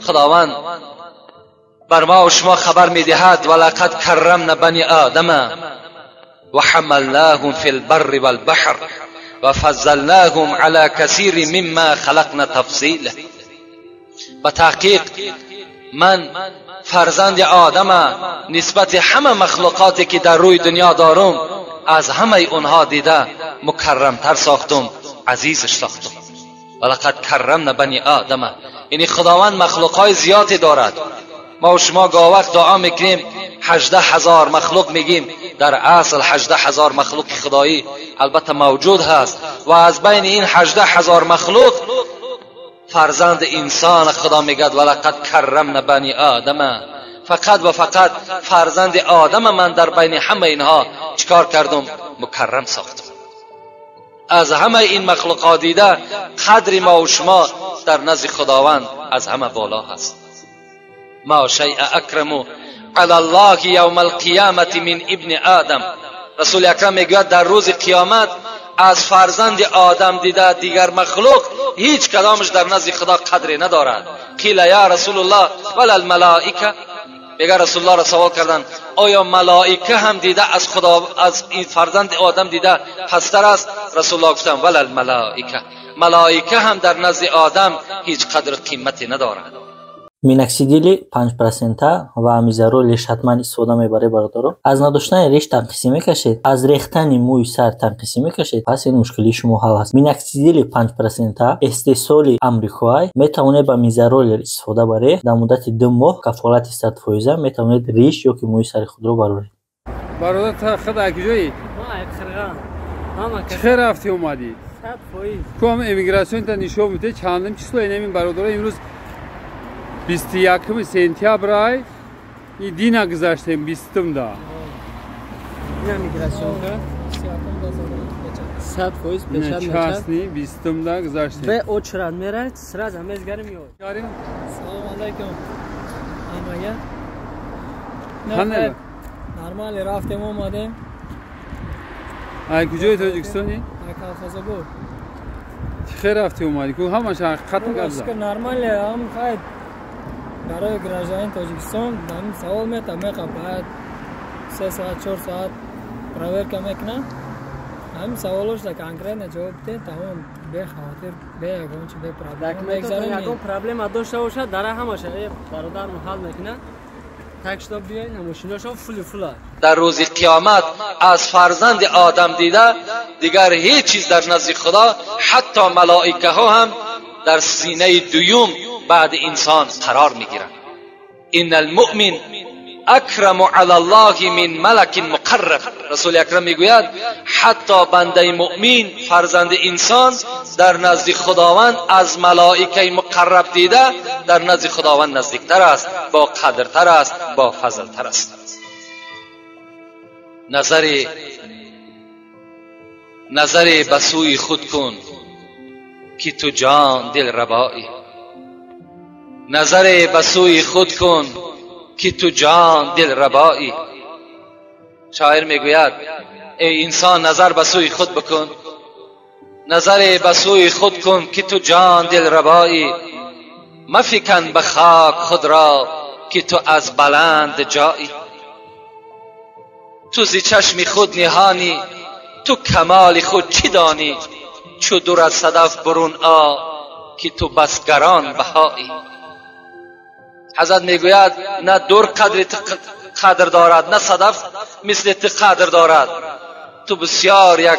خداوند بر ما و شما خبر میدهد ولقد کرمنا بنی آدم و حملناهم فی البر والبحر و فضلناهم علی کثیر مما خلقنا تفضیلا. به تحقیق من فرزند آدم نسبت همه مخلوقاتی که در روی دنیا دارم از همه اونها دیده مکرمتر ساختم، عزیزش ساختم. ولقد کرمنا بنی آدم، یعنی خداوند مخلوقای زیادی دارد. ما و شما گاه وقت دعا میکنیم 18,000 مخلوق میگیم، در اصل 18,000 مخلوق خدایی البته موجود هست و از بین این 18,000 مخلوق فرزند انسان خدا میگد ولقد کرمنا بنی آدم. فقط و فقط فرزند آدم من در بین همه اینها چیکار کردم؟ مکرم ساختم. از همه این مخلوقات دیده قدر ما و شما در نزد خداوند از همه بالا هست. ما شیء اکرم علی الله یوم القیامت من ابن آدم. رسول اکرم میگوید در روز قیامت از فرزند آدم دیده دیگر مخلوق هیچ کدامش در نزد خدا قدری ندارد. قیل یا رسول الله ولا الملائکه، میگه رسول الله را سوال کردند آیا ملائکه هم دیده از خدا از این فرزند آدم دیده پستر است؟ رسول الله گفتند ولا الملائکه، ملائکه هم در نزد آدم هیچ قدر قیمتی ندارد. миноксидили 5% ва амизаролиш ҳатман истифода мебаред бародаро. аз надоштани риш танқисӣ мекашед, аз рехтани мӯи сар танқисӣ мекашед, пас ин мушкили шумо ҳал аст. миноксидили 5% истеҳсоли амрикоӣ метавонед ба мизаролер истифода баред. дар муддати 2 моҳ кафолати 100% метавонед риш ёки мӯи сари худро бароред. бародар та хад акҷои қирған ама чӣ рафти омадӣ 100%. ком эмиграсион та нишон буде чандим число инамин бародаро имрӯз 21 сентябр ай и дина гузаштем 20-да. ина миграсионка 100% пешад частни 20-да гузаштем. бе очрад мерад сразу мезгарим ё. Гарим. Салом алейкум. Амая. Ханна. Нормально рафтем омадем. Ай куҷои Тоҷикистони? Ай Кавказогор. Чӣ рафти омадӣ? Ку ҳамаш хат газда. Нормально ам хайд. برای گراجان تاجیکستان دام سوال میتم میخوام بعد 3 ساعت 4 ساعت پراور که میکنم هم سوالش در کنکریت جواب ده تمام به خاطر به اگرون چه به پرابلم اگرون پرابلم داشته باشه در همش برادر حل میکنه تکشتا بیاین ماشیناشو فول در روز قیامت از فرزند آدم دیده دیگر هیچ چیز در نزد خدا حتی ملائکه ها هم در سینه دوم بعد انسان قرار میگیرند. ان المؤمن اکرم علی الله من ملک مقرب. رسول اکرم میگوید حتی بنده مؤمن فرزند انسان در نزد خداوند از ملائکه مقرب دیده در نزد خداوند نزدیکتر است، با قدرتر است، با فضلتر است. نظر به سوی خود کن که تو جان دل ربایی. نظر به سوی خود کن که تو جان دل ربایی. شاعر میگوید ای انسان نظر به سوی خود بکن، نظر به سوی خود کن که تو جان دل ربایی. مفکن به خاک خود را که تو از بلند جایی. تو زی چشم خود نهانی، تو کمال خود چی دانی؟ چو دور از صدف برون آ که تو بس گران بهایی. حضرت میگوید نه دور قدر دارد، نه صدف مثل تو قدر دارد. تو بسیار یک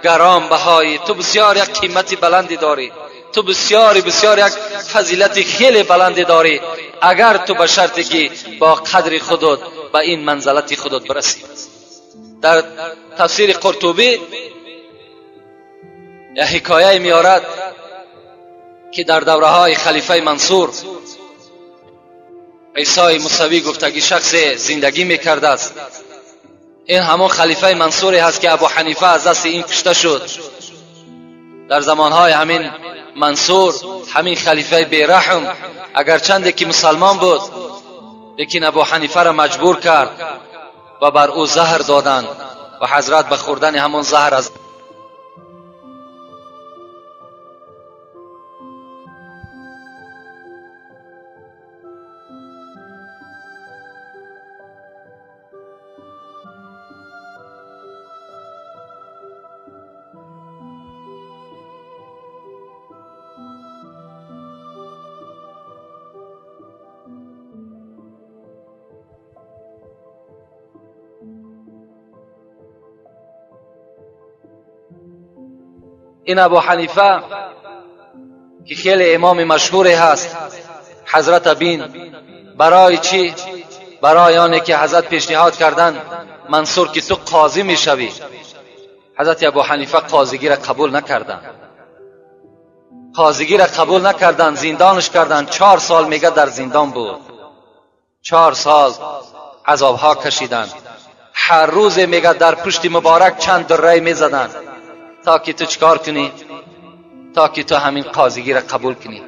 گران بهایی، تو بسیار یک قیمت بلندی داری، تو بسیار یک فضیلت خیلی بلندی داری، اگر تو به شرطی که با قدر خودت به این منزلت خودت برسی. در تفسیر قرطبی یک حکایه میارد که در دوره های خلیفه منصور عیسی موسوی گفتگی شخص زندگی میکرده است. این همون خلیفه منصوری هست که ابو حنیفه از دست این کشته شد. در زمانهای همین منصور، همین خلیفه بیرحم، اگرچند که مسلمان بود لیکن ابو حنیفه را مجبور کرد و بر او زهر دادند و حضرت به خوردن همون زهر از این ابو حنیفه که خیلی امام مشهوری هست، حضرت بین برای چی؟ برای آنه که حضرت پیشنهاد کردن منصور که تو قاضی میشوی. حضرت ابو حنیفه قاضیگی را قبول نکردن، قاضیگی را قبول نکردن، زندانش کردن. 4 سال میگه در زندان بود، 4 سال عذابها کشیدن. هر روز میگه در پشت مبارک چند دره میزدن تا که تو چکار کنی؟ تا که تو همین قاضیگی را قبول کنی.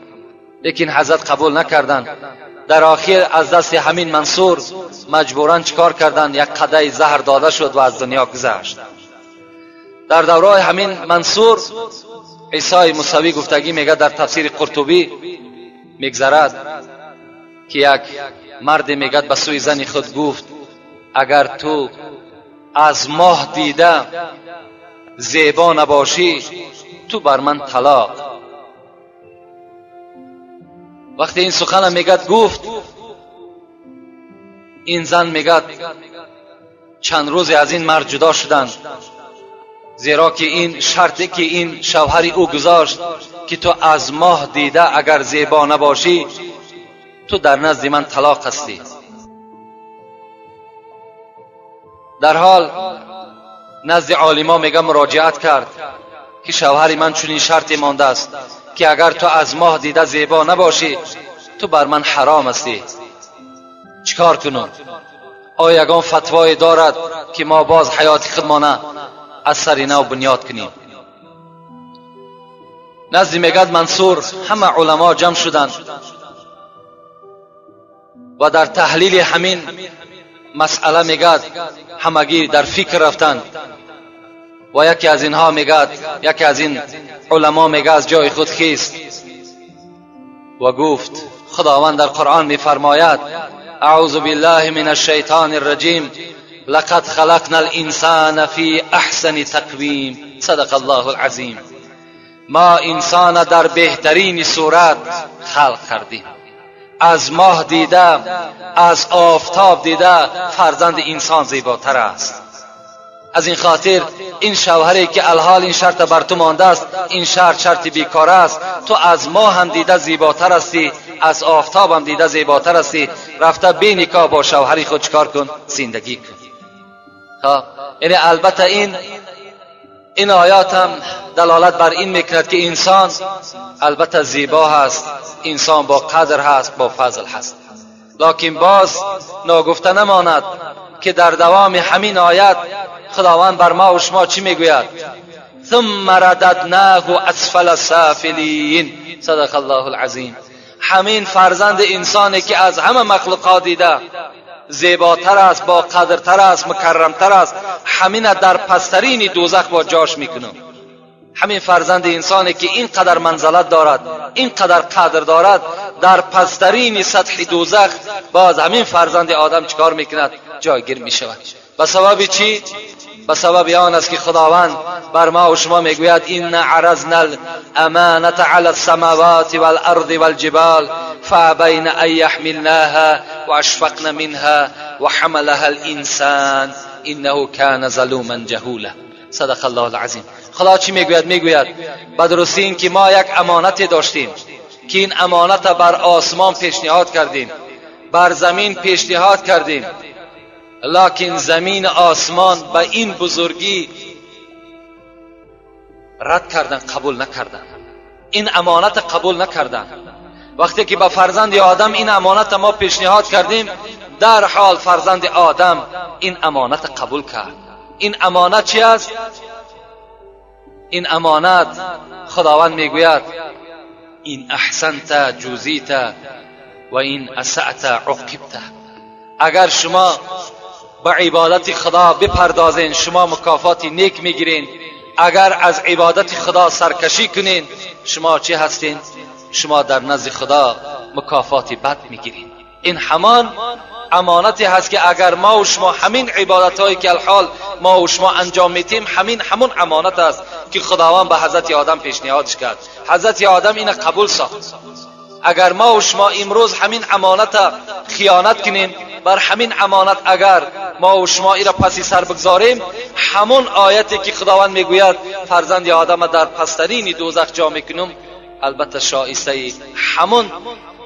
لیکن حضرت قبول نکردن. در آخر از دست همین منصور مجبوران چکار کردن؟ یک قدح زهر داده شد و از دنیا گذشت. در دوره همین منصور عیسی موسوی گفتگی میگه در تفسیر قرطبی میگذرد که یک مرد میگه به سوی زن خود گفت اگر تو از ماه دیده زیبا نباشی تو بر من طلاق. وقتی این سخن میگه گفت، این زن میگه چند روز از این مرد جدا شدند، زیرا که این شرطی که این شوهری او گذاشت که تو از ماه دیده اگر زیبا نباشی تو در نزد من طلاق هستی. در حال نزد عالما میگه مراجعت کرد که شوهری من چنین شرطی مانده است که اگر تو از ماه دیده زیبا نباشی تو بر من حرام هستی. چیکار کنم؟ آیا یگان فتوای دارد که ما باز حیات خودمانه از سر نو بنیاد کنیم؟ نزد میگد منصور همه علما جمع شدند و در تحلیل همین مسئله میگد همگی در فکر رفتند و یکی از اینها میگد، یکی از این علما میگه از جای خود خیست و گفت خداوند در قرآن میفرماید اعوذ بالله من الشیطان الرجیم لقد خلقنا الانسان فی احسن تقویم صدق الله العظیم. ما انسان در بهترین صورت خلق کردیم. از ماه دیده، از آفتاب دیده فرزند انسان زیباتر است. از این خاطر این شوهری که الحال این شرط بر تو مانده است، این شرط بیکار است. تو از ماه هم دیده زیباتر هستی، از آفتاب هم دیده زیباتر هستی. رفته بی نکاح با شوهری خود چکار کن؟ زندگی کن. یعنی البته این آیات هم دلالت بر این میکند که انسان البته زیبا هست، انسان با قدر هست، با فضل هست. لکن باز ناگفته نماند که در دوام همین آیت خداوند بر ما و شما چی میگوید؟ ثم رددناه اسفل سافلین صدق الله العظیم. همین فرزند انسانی که از همه مخلوقات دیده زیباتر است، با قدرتر است، مکرمتر است، همین در پسترین دوزخ با جاش میکنم. همین فرزند انسانی که این قدر منزلت دارد، این قدر قدر دارد، در پسترین سطح دوزخ باز همین فرزند آدم چکار میکند؟ جایگیر میشود. به سبب چی؟ به سبب آن است که خداوند بر ما و شما میگوید ان عرضنا الامانه علی السماوات والارض والجبال فابین ان یحملناها واشفقن منها وحملها الانسان انه کان ظلوما جهولا صدق الله العظیم. خدا چی میگوید؟ میگوید به درستی این که ما یک امانت داشتیم که این امانت بر آسمان پیشنهاد کردیم، بر زمین پیشنهاد کردیم، لکن زمین آسمان به این بزرگی رد کردن، قبول نکردن، این امانت قبول نکردن. وقتی که به فرزند آدم این امانت ما پیشنهاد کردیم، در حال فرزند آدم این امانت قبول کرد. این امانت چی است؟ این امانت خداوند میگوید این احسنت جوزیت و این اسأت عقبت. اگر شما به عبادت خدا بپردازین شما مکافاتی نیک میگیرین، اگر از عبادت خدا سرکشی کنین شما چی هستین؟ شما در نزد خدا مکافاتی بد میگیرین. این همان امانتی هست که اگر ما و شما همین عبادت هایی که الحال ما و شما انجام میتیم، همون امانت است که خداوند به حضرت آدم پیشنهادش کرد. حضرت آدم این قبول ساخت. اگر ما و شما امروز همین امانت خیانت کنیم، بر همین امانت اگر ما و شما ایرا پسی سر بگذاریم، همون آیتی که خداوند میگوید فرزند آدم در پسترین دوزخ جا میکنم، البته شایسته همون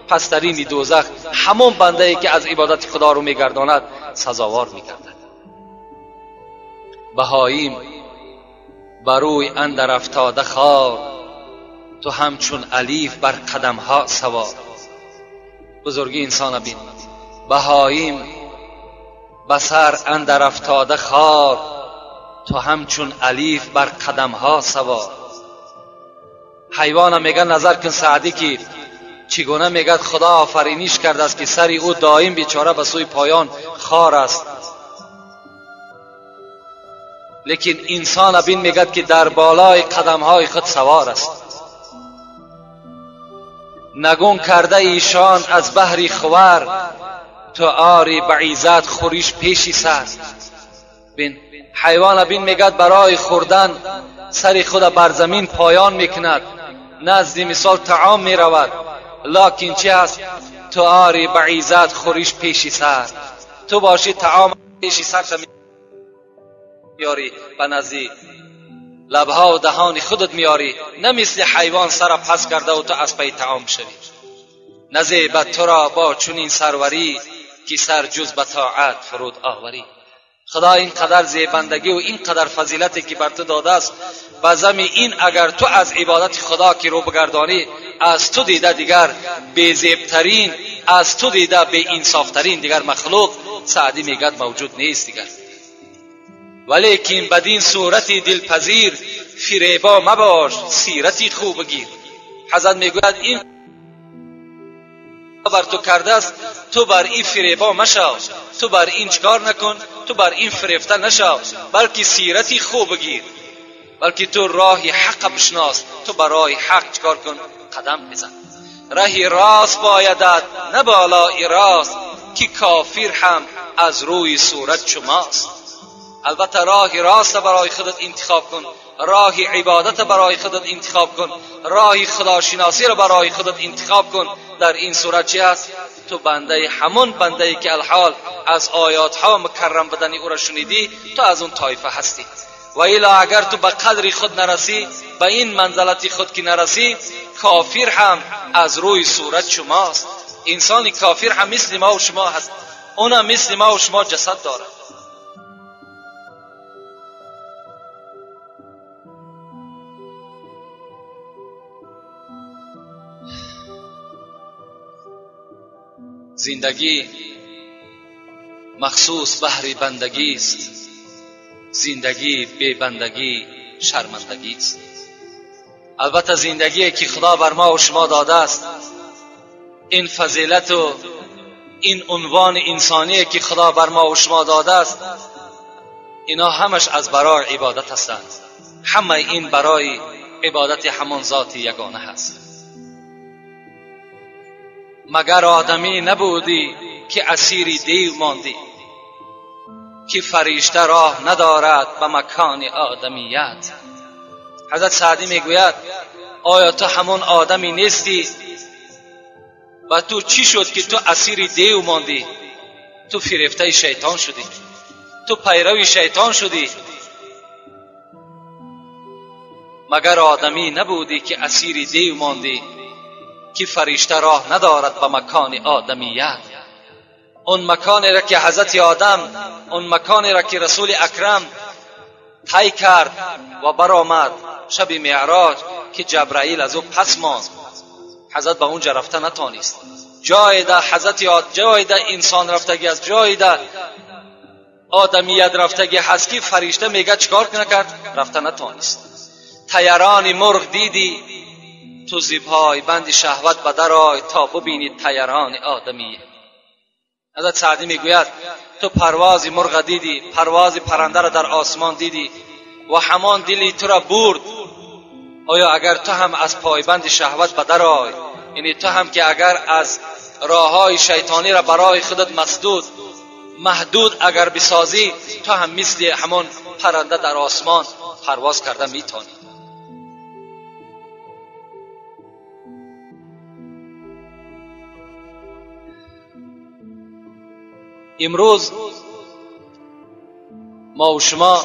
پسترین دوزخ همون بنده ای که از عبادت خدا رو میگرداند سزاوار میگردد. بهاییم بروی اندر افتاده خار، تو همچون الیف بر قدم ها سوار. بزرگی انسان بین. بهاییم بسر اندر افتاده خار، تو همچون الیف بر قدم ها سوار. حیوان میگه نظر کن سعدی که چگونه میگه خدا آفرینش کرده است که سری او دائم بیچاره به سوی پایان خار است، لیکن انسان بین میگه که در بالای قدم های خود سوار است. نگون کرده ایشان از بحری خور، تو آری بعیزت خوریش پیشی سر. بین حیوان بین میگه برای خوردن سری خود بر زمین پایان میکند، نزد مثال طعام میرود، لکن چی هست؟ تو آری بعیزت خوریش پیشی سر. تو باشی طعام پیشی سر میاری، به نزدی لبها و دهان خودت میاری، نه مثل حیوان سر پس کرده و تو از پی طعام شوی. نزیبت تو را با چنین سروری، که سر جز به طاعت فرود آوری. خدا اینقدر زیبندگی و اینقدر فضیلتی که بر تو داده است، بزمی این اگر تو از عبادت خدا که رو بگردانی، از تو دیده دیگر بی‌زیبترین، از تو دیده بی انصافترین دیگر مخلوق سعدی میگد موجود نیست دیگر. ولیکن بدین صورتی دلپذیر، فریبا مباش سیرتی خوب گیر. حضرت میگوید این بر تو کرده است، تو بر این فریبا مشو، تو بر این چکار نکن، تو بر این فریفته نشو، بلکه سیرتی خوب گیر، بلکه تو راهی حق بشناس، تو برای حق چکار کن، قدم بزن. راهی راست بایدد نه بالای راست، که کافر هم از روی صورت شماست. البته راه راست برای خودت انتخاب کن، راه عبادت برای خودت انتخاب کن، راه خداشناسی را برای خودت انتخاب کن. در این صورت چی است؟ تو بنده همون بنده ای که الحال از آیات ها مکرم بدنی او را شنیدی، تو از اون طایفه هستی. و الا اگر تو به قدر خود نرسی، به این منزلت خود که نرسی، کافر هم از روی صورت شماست. انسانی کافر هم مثل ما و شما هست، اونم مثل ما و شما جسد داره. زندگی مخصوص بحر بندگی است، زندگی بی بندگی شرمندگی است. البته زندگی که خدا بر ما و شما داده است، این فضیلت و این عنوان انسانی که خدا بر ما و شما داده است، اینا همش از برای عبادت هستند. همه این برای عبادت همان ذات یگانه هست. مگر آدمی نبودی که اسیر دیو ماندی، که فرشته راه ندارد به مکان آدمیت. حضرت سعدی میگوید آیا تو همون آدمی نیستی؟ و تو چی شد که تو اسیر دیو ماندی؟ تو فریفته شیطان شدی، تو پیرو شیطان شدی. مگر آدمی نبودی که اسیر دیو ماندی، که فرشته راه ندارد به مکان آدمیت. اون مکانی را که حضرت آدم، اون مکانی را که رسول اکرم طی کرد و برآمد شب معراج، که جبرائیل از او پس ماند، حضرت به اونجا رفته نتانست. جای ده حضرت جای ده انسان رفتگی از جای ده آدمیت رفتگی هست که فرشته میگه چکار نکرد؟ رفته نتانست. طیران مرغ دیدی تو زیبای بند شهوت به در آی، تا ببینی طیران آدمیه. حضرت سعدی میگوید تو پرواز مرغ دیدی، پرواز پرنده را در آسمان دیدی و همان دلی تو را برد. آیا اگر تو هم از پایبند شهوت به در آی، یعنی تو هم که اگر از راههای شیطانی را برای خودت مسدود محدود اگر بسازی، تو هم مثل همان پرنده در آسمان پرواز کرده میتونی. امروز ما و شما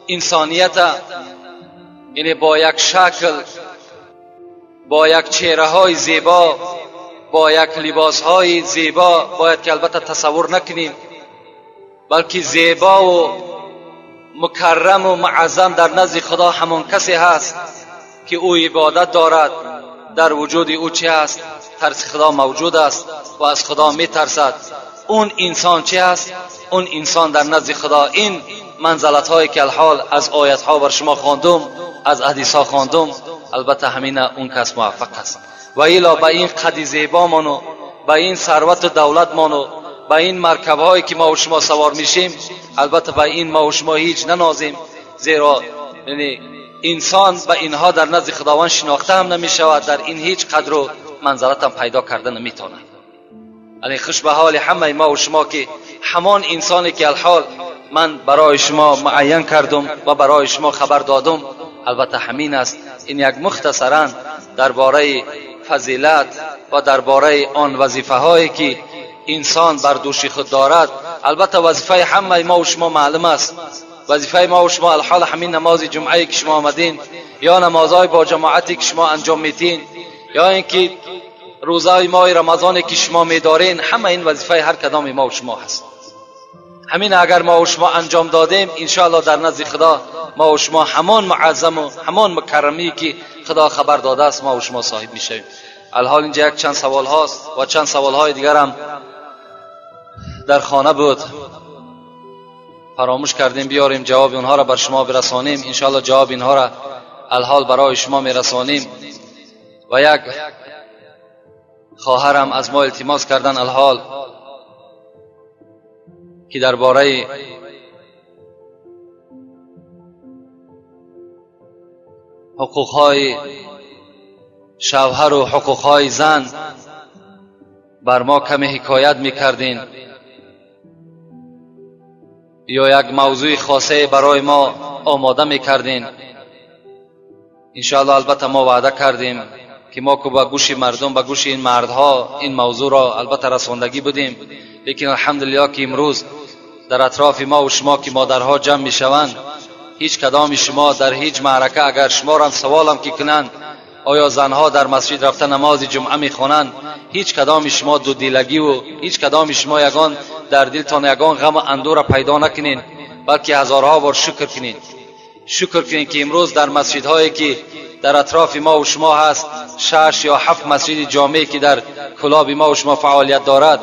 انسانیت یعنی با یک شکل، با یک چهره های زیبا، با یک لباس های زیبا باید که البته تصور نکنیم، بلکه زیبا و مکرم و معظم در نزد خدا همان کسی هست که او عبادت دارد، در وجود او چی است؟ ترس خدا موجود است و از خدا می ترسد. اون انسان چی است؟ اون انسان در نزد خدا این منزلت هایی که الحال از آیت ها بر شما خواندم، از حدیث ها خواندم، البته همین اون کس موفق است. و الا به این قد زیبا مانو، به این ثروت و دولت مانو، به این مرکب هایی که ما و شما سوار میشیم، البته به این ما و شما هیچ ننازیم، زیرا یعنی انسان به اینها در نزد خداوند شناخته هم نمی شود، در این هیچ قدر و منزلت هم پیدا کرده نمی تواند. یعنی خوش به حال همه ما و شما که همان انسانی که الحال من برای شما معین کردم و برای شما خبر دادم، البته همین است. این یک مختصرا درباره فضیلت و درباره آن وظیفه هایی که انسان بر دوش خود دارد. البته وظیفه همه ما و شما معلوم است. وظیفه ما و شما الحال همین نماز جمعه که شما آمدین، یا نمازهای با جماعتی که شما انجام میدین، یا اینکه روزهای ماه رمضان که شما میدارین، همه این وظیفه هر کدام ما و شما هست. همین اگر ما و شما انجام دادیم، انشاءالله در نزد خدا ما و شما همان معظم و همان مکرمی که خدا خبر داده است ما و شما صاحب میشویم. الحال اینجا یک چند سوال هاست و چند سوال های دیگر هم در خانه بود، فراموش کردیم بیاریم جواب اونها را بر شما برسانیم. انشاءالله جواب اینها را الحال برای شما میرسانیم. و یک خواهرم از ما التماس کردن الحال که درباره حقوقهای شوهر و حقوقهای زن بر ما کمی حکایت میکردین، یا یک موضوع خاصه برای ما آماده میکردین. انشاءالله البته ما وعده کردیم که ما که با گوش مردم، با گوش این مردها این موضوع را البته رساندگی بودیم، لیکن الحمدلله که امروز در اطراف ما و شما که مادرها جمع میشوند، هیچ کدام شما در هیچ معرکه اگر شما را سوالم که کنند آیا زنها در مسجد رفته نماز جمعه میخوانند، هیچ کدام شما دو دیلگی و هیچ کدام شما یگان در دلتان یگان غم و اندوه را پیدا نکنین، بلکه هزارها بار شکر کنین. شکر کنین که امروز در مسجدهایی که در اطراف ما و شما هست، 6 یا 7 مسجد جامعی که در کلاب ما و شما فعالیت دارد،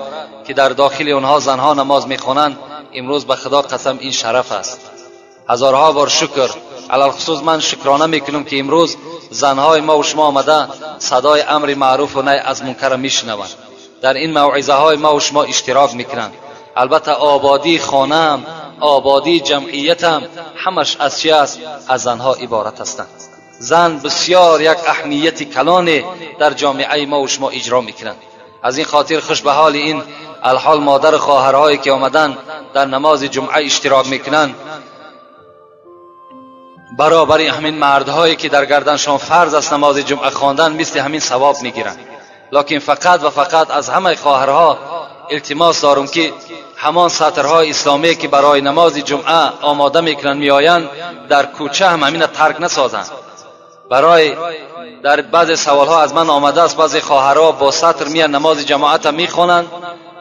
که در داخل اونها زنها نماز میخوانند، امروز به خدا قسم این شرف است. هزارها بار شکر. علل خصوص من شکرانه میکنم که امروز زنهای ما و شما آمده صدای امر معروف و نهی از منکر میشنوند، در این موعظه های ما و شما اشتراک میکنند. البته آبادی خانه‌ام، آبادی جمعیتم، همش از چی است؟ از زنها عبارت هستند. زن بسیار یک اهمیت کلان در جامعه ما و شما اجرا میکنند. از این خاطر خوش به حال این الحال مادر خواهرهایی که آمدن در نماز جمعه اشتراک میکنند، برابر همین مردهایی که در گردنشان فرض است نماز جمعه خواندن، مثل همین ثواب میگیرند. لکن فقط و فقط از همه خواهرها التماس دارم که همان سطرهای اسلامی که برای نماز جمعه آماده میکنند میآیند، در کوچه هم همین ترک نسازند. برای در بعض سوالها از من آمده است بعضی خواهرها با سطر میان نماز جماعت میخوانند،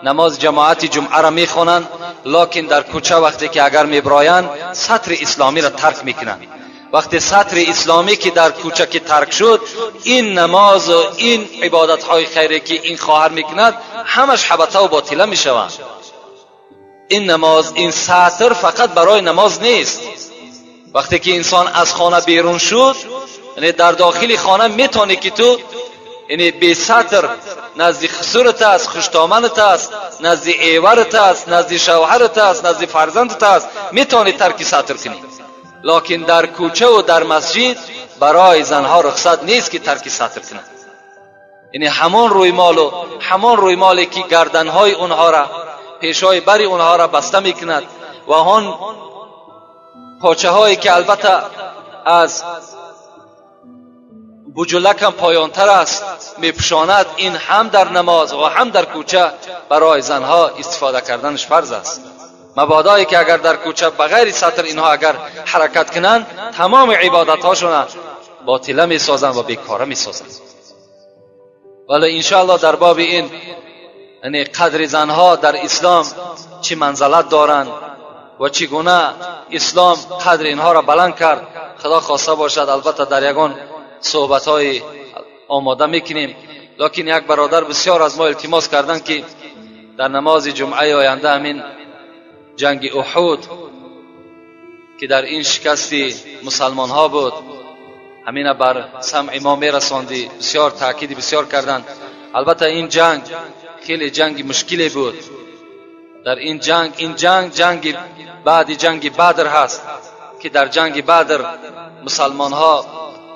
نماز جماعت جمعه را میخوانند، لکن در کوچه وقتی که اگر میبرایند سطر اسلامی را ترک میکنند. وقتی سطر اسلامی که در کوچه که ترک شد، این نماز و این عبادت های خیری که این خواهر میکند همش حبطه و باطله میشوند. این نماز، این سطر فقط برای نماز نیست. وقتی که انسان از خانه بیرون شد، یعنی در داخل خانه میتونی که تو یعنی بی سطر نزد خسرت است، خوشتامنت است، نزد ایورت است، نزد شوهرت است، نزد فرزندت است، میتونی ترک سطر کنی. لکن در کوچه و در مسجد برای زنها رخصت نیست که ترک سطر کنند. یعنی همان روی مالی که گردنهای اونها را، پیشای بری اونها را بسته میکند و آن پاچه هایی که البته از بجلک هم پایانتر است میپوشاند. این هم در نماز و هم در کوچه برای زنها استفاده کردنش فرض است. مبادایی که اگر در کوچه بغیر سطر اینها اگر حرکت کنند تمام عبادت هاشون باطله میسازند و بیکاره میسازند. ولی انشاءالله در باب این یعنی قدر زنها در اسلام چی منزلت دارند و چگونه اسلام قدر اینها را بلند کرد خدا خواسته باشد البته در یگان صحبت های آماده میکنیم. لیکن یک برادر بسیار از ما التماس کردن که در نماز جمعه آینده همین جنگ احد که در این شکست مسلمان ها بود همین بر سمع ما میرساندی بسیار تاکید بسیار کردند. البته این جنگ خیلی جنگ مشکلی بود. در این جنگ بعد جنگ بدر هست که در جنگ بدر مسلمان ها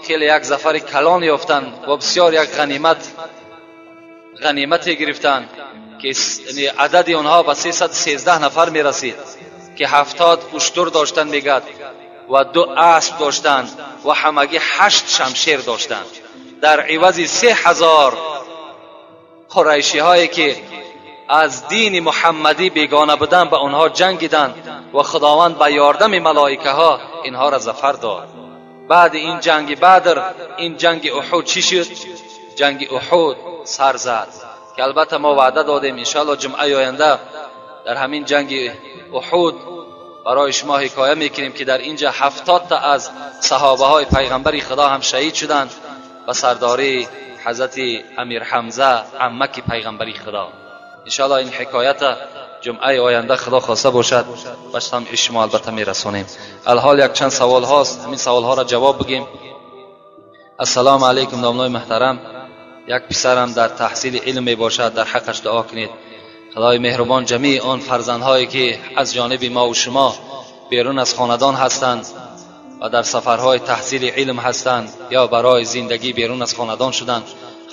خیلی یک ظفر کلان یافتند و بسیار یک غنیمت گرفتند که یعنی عدد آنها به 313 نفر می رسید که 70 اشتر داشتند میگد و 2 اسب داشتند و همگی 8 شمشیر داشتند. در عوض 3000 قریشی هایی که از دین محمدی بیگانه بودند به آنها جنگیدند و خداوند به یاردم ملائکه ها اینها را ظفر داد. بعد این جنگ بدر این جنگ احد چی شد؟ جنگ احد سر زد که البته ما وعده دادیم انشاءالله جمعه آینده در همین جنگ احد برای شما حکایه میکنیم که در اینجا 70 تا از صحابه های پیغمبر خدا هم شهید شدند و سرداری حضرت امیر حمزه عمک پیغمبر خدا. انشاءالله این حکایت جمعه آینده خدا خواسته باشد به سمع شما البته میرسونیم. الحال یک چند سوال هاست، همین سوال ها را جواب بگیم. السلام علیکم دامنای محترم، یک پسرم در تحصیل علم می باشد، در حقش دعا کنید. خدای مهربان جمیع آن فرزندهایی که از جانب ما و شما بیرون از خاندان هستند و در سفرهای تحصیل علم هستند یا برای زندگی بیرون از خاندان شدند،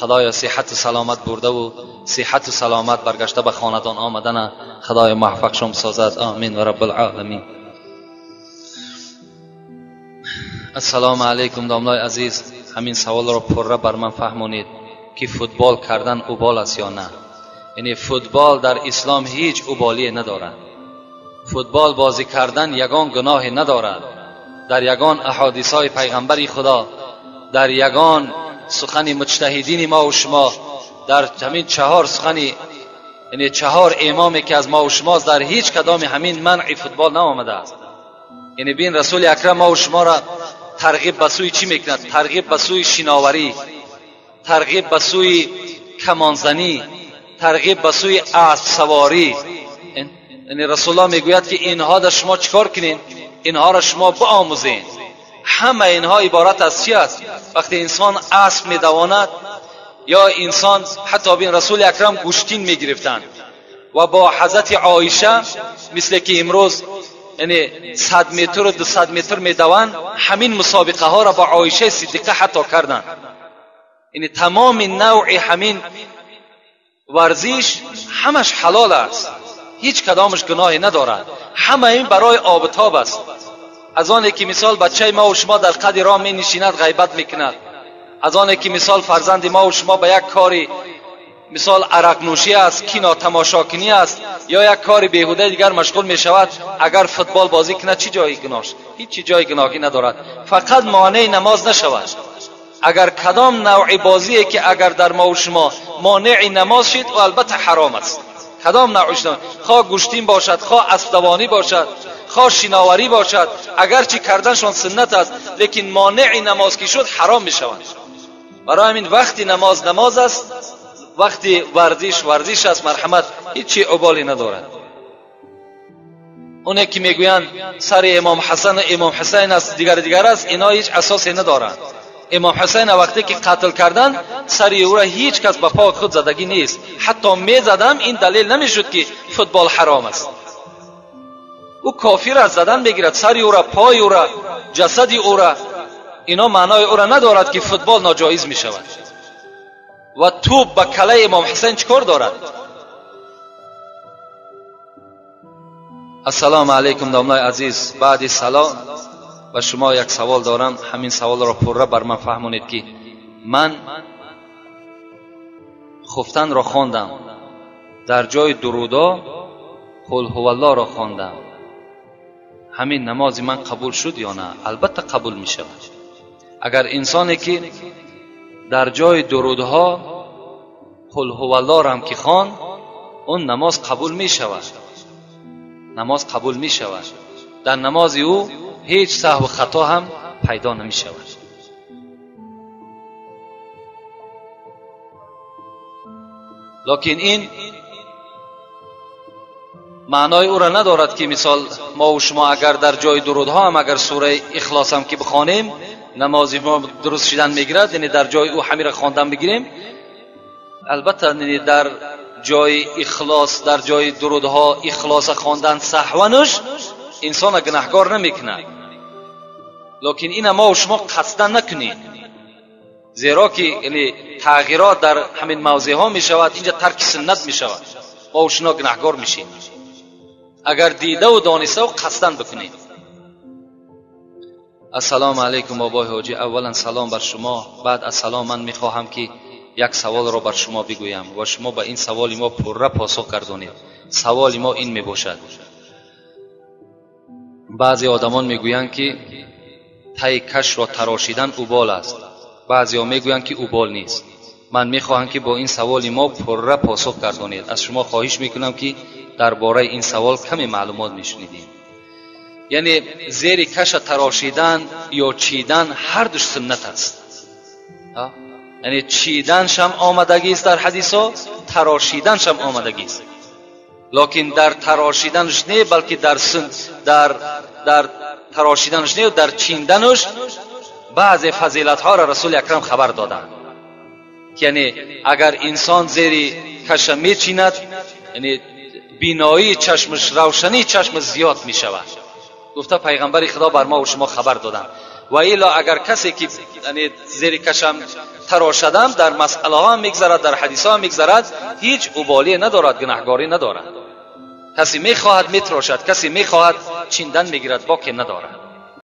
خدای صحت و سلامت برده و صحت و سلامت برگشته به خاندان آمدن خدای موفق شما سازد. آمین و رب العالمین. السلام علیکم دامنای عزیز، همین سوال را پره بر من فهمونید که فوتبال کردن اوبال است یا نه. یعنی فوتبال در اسلام هیچ اوبالی ندارد. فوتبال بازی کردن یگان گناه ندارد. در یگان احادیث های پیغمبر خدا، در یگان سخن مجتهدین ما و شما، در همین 4 سخن یعنی 4 امامی که از ما و شماست، در هیچ کدام همین منع فوتبال نآمده است. یعنی بین رسول اکرم ما و شما را ترغیب به سوی چی میکند؟ ترغیب به سوی شناوری، ترغیب به سوی کمانزنی، ترغیب به سوی اسب سواری. یعنی رسول الله میگوید که اینها در شما چیکار کنین؟ اینها را شما بیاموزین. همه اینها عبارت از چی است؟ وقتی انسان اسب میدواند یا انسان، حتی بین رسول اکرم گوشتین میگرفتند و با حضرت عایشه مثل که امروز یعنی 100 متر و 200 متر میدوند، همین مسابقه ها را با عایشه صدیقه حتی کردند. یعنی تمام نوع همین ورزش همش حلال است، هیچ کدامش گناهی ندارد. همه این برای آب و تاب است. از آنه که مثال بچه ما و شما در قد راه می نشیند غیبت میکند، از آنه که مثال فرزند ما و شما به یک کاری مثال عرق نوشی است، کینا تماشا کنی است یا یک کار بیهوده دیگر مشغول می شود، اگر فوتبال بازی کند چی جای گناهش؟ هیچ جای گناهی ندارد. فقط مانع نماز نشود. اگر کدام نوع بازی که اگر در ما و شما مانع نماز شد و البته حرام است، کدام نوعش، خواه گوشتین باشد، خواه اسبدوانی باشد، خواه شناوری باشد، اگرچه کردنشان سنت است لیکن مانع نماز که شد حرام می شود. برای همین وقتی نماز است، وقتی ورزش است، مرحمت هیچی عبالی ندارد. اونه که میگویند سر امام حسن و امام حسین است دیگر است، اینا هیچ اساسی ندارند. امام حسین وقتی که قتل کردن سر او را هیچ کس به پای خود زدگی نیست. حتی میزدم این دلیل نمیشد که فوتبال حرام است. او کافر از زدن بگیرد، سر او را، پای او را، جسد او را، اینا معنای او را ندارد که فوتبال ناجایز می شود. و توپ به کله امام حسین چکار دارد؟ السلام علیکم دامنای عزیز، بعد سلام و شما یک سوال دارم، همین سوال را پوره بر من فهمونید که من خفتن را خواندم، در جای درودها قل هو الله را خواندم. همین نماز من قبول شد یا نه؟ البته قبول می شود. اگر انسانی که در جای درودها قل هو الله را هم که خواند، اون نماز قبول می شود. نماز قبول می شود. در نماز او هیچ سهو و خطا هم پیدا نمی شود. لیکن این معنای او را ندارد که مثال ما و شما اگر در جای درودها هم اگر سوره اخلاص هم که بخوانیم نماز ما درست شدن میگیرد، یعنی در جای او همین را خواندن بگیریم. البته یعنی در جای اخلاص، در جای درودها اخلاص خواندن سهونش انسان گناهکار نمیکنه، لیکن این ما و شما قصدا نکنید، زیرا که یعنی تغییرات در همین موضع ها می شود، اینجا ترک سنت می شود، ما و شما گناهکار میشیم اگر دیده و دانسته و قصدا بکنید. السلام علیکم آقای حاجی. اولا سلام بر شما. بعد از سلام من میخواهم که یک سوال را بر شما بگویم و شما به این سوال ما پرره پاسخ گردانید. سوال ما این میباشد: بعضی آدمان میگویند که تای کش را تراشیدن اوبال است، بعضی ها میگویند که اوبال نیست. من میخواهم که با این سوال ما پرره پاسخ گردانید. از شما خواهش میکنم که درباره این سوال کمی معلومات میشنیدیم. یعنی زیر کش تراشیدن یا چیدن هر دوش سنت است. یعنی چیدنش هم آمدگی است در حدیث ها، تراشیدنش هم آمدگی است، لیکن در تراشیدنش نه، بلکه در تراشیدنش نه و در چیندنش بعض فضیلت ها را رسول اکرم خبر دادند. یعنی اگر انسان زیر کش میچیند، یعنی بینایی چشمش، روشنی چشمش زیاد می شود. گفته پیغمبر خدا بر ما و شما خبر دادند. و الا اگر کسی که یعنی زیر کشم تراشدم در مسئله ها میگذرد، در حدیث ها میگذرد، هیچ ابالی ندارد، گناهکاری ندارد. کسی میخواهد میتراشد، کسی میخواهد چیندن میگیرد، باکی ندارد.